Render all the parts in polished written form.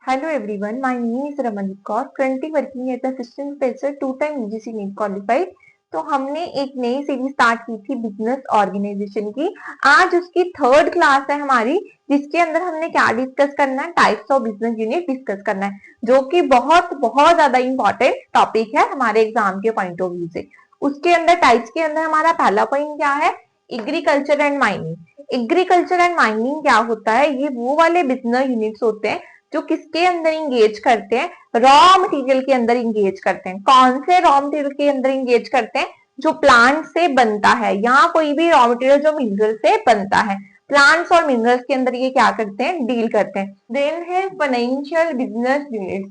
Hello everyone, my name is Raman Kaur, currently working as assistant professor, two-time UGC NEET qualified। तो हमने एक नई series start की थी बिजनेस ऑर्गेनाइजेशन की। आज उसकी थर्ड क्लास है हमारी, जिसके अंदर हमने क्या डिस्कस करना है, types of business unit discuss करना है, जो कि बहुत बहुत ज्यादा इंपॉर्टेंट टॉपिक है हमारे एग्जाम के पॉइंट ऑफ व्यू से। उसके अंदर टाइप्स के अंदर हमारा पहला पॉइंट क्या है, agriculture and mining. Agriculture and mining क्या होता है, ये वो वाले बिजनेस यूनिट्स होते हैं जो किसके अंदर इंगेज करते हैं, रॉ मटेरियल के अंदर इंगेज करते हैं। कौन से रॉ मटेरियल के अंदर इंगेज करते हैं, जो प्लांट से बनता है, या कोई भी रॉ मटेरियल जो मिनरल से बनता है। प्लांट्स और मिनरल्स के अंदर ये क्या करते हैं, डील करते हैं। देन है financial business units.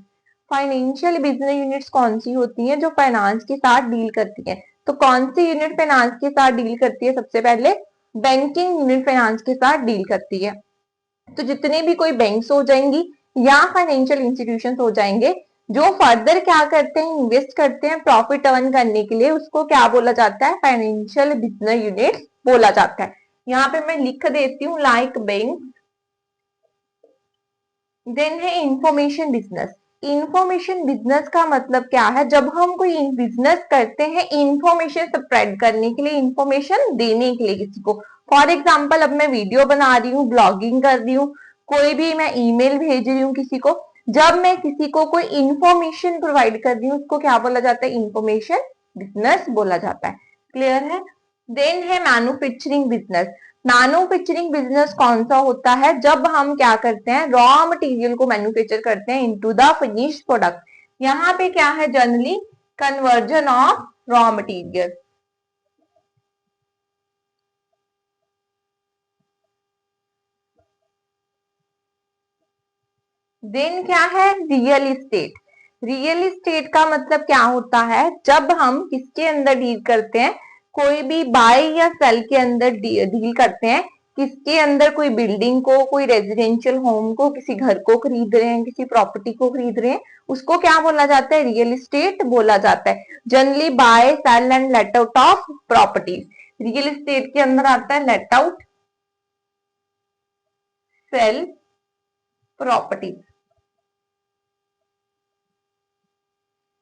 Financial business units कौन सी होती हैं, जो फाइनेंस के साथ डील करती है। तो कौन सी यूनिट फाइनेंस के साथ डील करती है, सबसे पहले बैंकिंग यूनिट फाइनेंस के साथ डील करती है। तो जितने भी कोई बैंक्स हो जाएंगी या फाइनेंशियल इंस्टीट्यूशंस हो जाएंगे, जो फर्दर क्या करते हैं, इन्वेस्ट करते हैं प्रॉफिट अर्न करने के लिए, उसको क्या बोला जाता है, फाइनेंशियल बिजनेस यूनिट बोला जाता है। यहाँ पे मैं लिख देती हूँ लाइक बैंक। देन है इंफॉर्मेशन बिजनेस। इंफॉर्मेशन बिजनेस का मतलब क्या है, जब हम कोई बिजनेस करते हैं इंफॉर्मेशन स्प्रेड करने के लिए, इंफॉर्मेशन देने के लिए किसी को। फॉर एग्जाम्पल, अब मैं वीडियो बना रही हूँ, ब्लॉगिंग कर रही हूँ, कोई भी मैं ईमेल भेज रही हूँ किसी को, जब मैं किसी को कोई इंफॉर्मेशन प्रोवाइड कर रही हूँ, उसको क्या बोला जाता है, इंफॉर्मेशन बिजनेस बोला जाता है। क्लियर है। देन है मैन्युफैक्चरिंग बिजनेस। मैन्युफैक्चरिंग बिजनेस कौन सा होता है, जब हम क्या करते हैं, रॉ मटेरियल को मैन्युफैक्चर करते हैं इनटू द फिनिश प्रोडक्ट। यहाँ पे क्या है, generally conversion of raw material. Then क्या है, रियल इस्टेट। रियल इस्टेट का मतलब क्या होता है, जब हम किसके अंदर डील करते हैं, कोई भी बाय या सेल के अंदर डील करते हैं, किसके अंदर, कोई बिल्डिंग को, कोई रेजिडेंशियल होम को, किसी घर को खरीद रहे हैं, किसी प्रॉपर्टी को खरीद रहे हैं, उसको क्या बोला जाता है, रियल इस्टेट बोला जाता है। Generally by sale and let out of properties. Real estate के अंदर आता है let out, sale, property.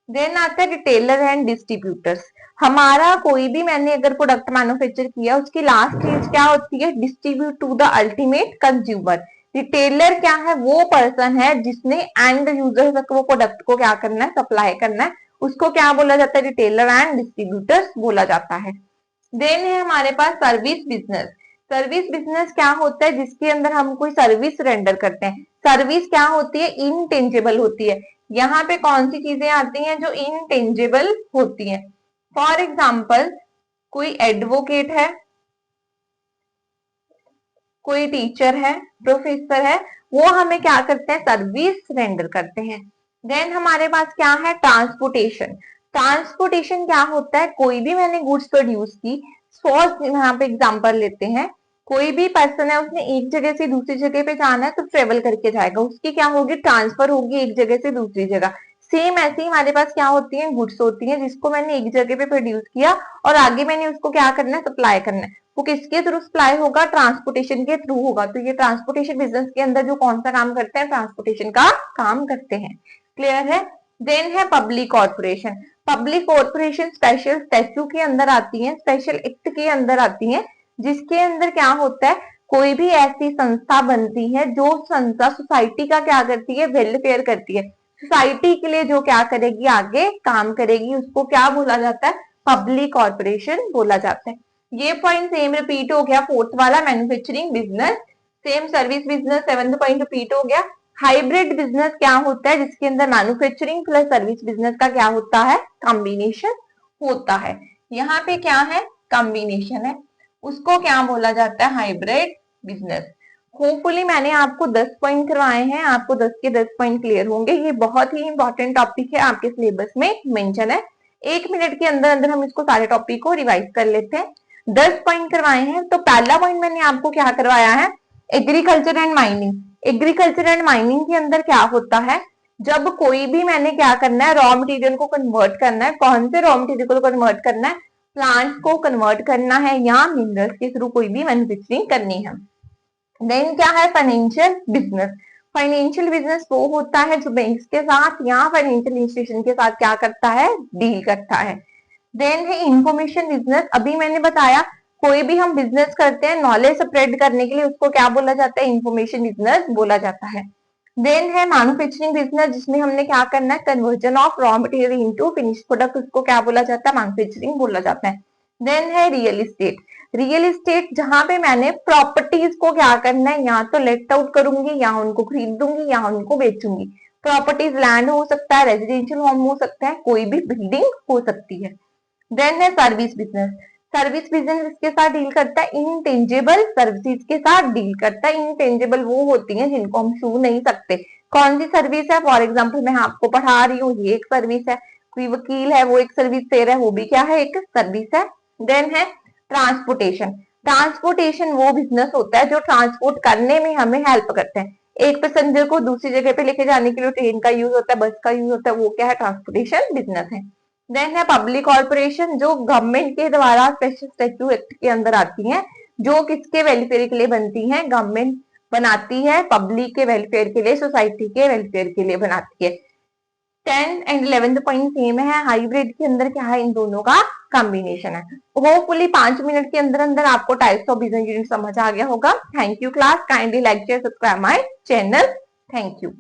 Then आता है रिटेलर एंड डिस्ट्रीब्यूटर्स। हमारा कोई भी, मैंने अगर प्रोडक्ट मैन्युफैक्चर किया, उसकी लास्ट स्टेज क्या होती है, distribute to the ultimate consumer. Retailer क्या है, वो पर्सन है जिसने एंड यूजर तक वो प्रोडक्ट को क्या करना है, सप्लाई करना है, उसको क्या बोला जाता है, रिटेलर एंड डिस्ट्रीब्यूटर्स बोला जाता है। देन है हमारे पास सर्विस बिजनेस। सर्विस बिजनेस क्या होता है, जिसके अंदर हम कोई सर्विस रेंडर करते हैं। सर्विस क्या होती है, इनटेंजेबल होती है। यहाँ पे कौन सी चीजें आती हैं, जो इनटेंजेबल होती हैं। फॉर एग्जाम्पल, कोई एडवोकेट है, कोई टीचर है, प्रोफेसर है, वो हमें क्या करते हैं, सर्विस रेंडर करते हैं। देन हमारे पास क्या है, ट्रांसपोर्टेशन। ट्रांसपोर्टेशन क्या होता है, कोई भी मैंने गुड्स प्रोड्यूस की, सपोज यहाँ पे एग्जांपल लेते हैं, कोई भी पर्सन है, उसने एक जगह से दूसरी जगह पे जाना है, तो ट्रेवल करके जाएगा, उसकी क्या होगी, ट्रांसफर होगी एक जगह से दूसरी जगह। सेम ऐसे ही हमारे पास क्या होती है, गुड्स होती है, जिसको मैंने एक जगह पे प्रोड्यूस किया और आगे मैंने उसको क्या करना है, सप्लाई करना है। वो किसके थ्रू सप्लाई होगा, ट्रांसपोर्टेशन के थ्रू होगा। तो ये ट्रांसपोर्टेशन बिजनेस के अंदर जो कौन सा काम करते हैं, ट्रांसपोर्टेशन का काम करते हैं। क्लियर है। देन है public corporation. Public corporation special statue के अंदर आती है, स्पेशल एक्ट के अंदर आती है, जिसके अंदर क्या होता है, कोई भी ऐसी संस्था बनती है, जो संस्था सोसाइटी का क्या करती है, वेलफेयर करती है, सोसाइटी के लिए जो क्या करेगी, आगे काम करेगी, उसको क्या बोला जाता है, पब्लिक कॉर्पोरेशन बोला जाता है। ये पॉइंट सेम रिपीट हो गया, फोर्थ वाला manufacturing business, same service business, seventh point repeat हो गया। हाइब्रिड बिजनेस क्या होता है, जिसके अंदर मैन्युफैक्चरिंग प्लस सर्विस बिजनेस का क्या होता है, कॉम्बिनेशन होता है। यहाँ पे क्या है, कॉम्बिनेशन है, उसको क्या बोला जाता है, हाइब्रिड बिजनेस। होपफुली मैंने आपको 10 पॉइंट करवाए हैं, आपको 10 के 10 पॉइंट क्लियर होंगे। ये बहुत ही इंपॉर्टेंट टॉपिक है, आपके सिलेबस में मेंशन है। 1 मिनट के अंदर अंदर हम इसको सारे टॉपिक को रिवाइज कर लेते हैं। 10 पॉइंट करवाए हैं, तो पहला पॉइंट मैंने आपको क्या करवाया है, agriculture and mining. Agriculture and mining के अंदर क्या होता है, जब कोई भी मैंने क्या करना है, रॉ मटेरियल को कन्वर्ट करना है, कौन से रॉ मटेरियल को कन्वर्ट करना है, प्लांट्स को कन्वर्ट करना है, या मिनरल्स के थ्रू कोई भी मैन्युफैक्चरिंग करनी है। देन क्या है, फाइनेंशियल बिजनेस। फाइनेंशियल बिजनेस वो होता है जो बैंक्स के साथ या फाइनेंशियल इंस्टीट्यूशन के साथ क्या करता है, डील करता है। देन है इंफॉर्मेशन बिजनेस। अभी मैंने बताया कोई भी हम बिजनेस करते हैं नॉलेज स्प्रेड करने के लिए, उसको क्या बोला जाता है, इंफॉर्मेशन बिजनेस बोला जाता है। देन है मैन्युफैक्चरिंग बिजनेस, जिसमें हमने क्या करना है, conversion of raw material into finish product, उसको क्या बोला जाता है, मैन्युफैक्चरिंग बोला जाता है। देन है रियल एस्टेट। रियल एस्टेट जहां पे मैंने प्रॉपर्टीज को क्या करना है, या तो लेट आउट करूंगी या उनको खरीदूंगी या उनको बेचूंगी। प्रॉपर्टीज लैंड हो सकता है, रेजिडेंशियल होम हो सकता है, कोई भी बिल्डिंग हो सकती है। देन है सर्विस बिजनेस। सर्विस बिजनेस इसके साथ डील करता है, इनटेंजेबल सर्विसेज के साथ डील करता है। इनटेंजेबल वो होती हैं जिनको हम छू नहीं सकते। कौन सी सर्विस है, फॉर एग्जाम्पल मैं आपको पढ़ा रही हूँ, ये एक सर्विस है। कोई वकील है वो एक सर्विस दे रहा है, वो भी क्या है, एक सर्विस है। देन है ट्रांसपोर्टेशन। ट्रांसपोर्टेशन वो बिजनेस होता है जो ट्रांसपोर्ट करने में हमें हेल्प करते हैं। एक पैसेंजर को दूसरी जगह पे लेके जाने के लिए ट्रेन का यूज होता है, बस का यूज होता है, वो क्या है, ट्रांसपोर्टेशन बिजनेस है। देन है पब्लिक कॉर्पोरेशन, जो गवर्नमेंट के द्वारा स्पेशल स्टैट्यू एक्ट के अंदर आती हैं, जो किसके वेलफेयर के लिए बनती हैं, गवर्नमेंट बनाती है, पब्लिक के वेलफेयर के लिए, सोसाइटी के वेलफेयर के लिए बनाती है। 10 एंड 11 पॉइंट सेम है, हाइब्रिड के अंदर क्या है, इन दोनों का कॉम्बिनेशन है। होपफुली 5 मिनट के अंदर अंदर आपको टाइप्स ऑफ बिजनेस यूनिट समझ आ गया होगा। Thank you class, kindly like share subscribe my channel. Thank you.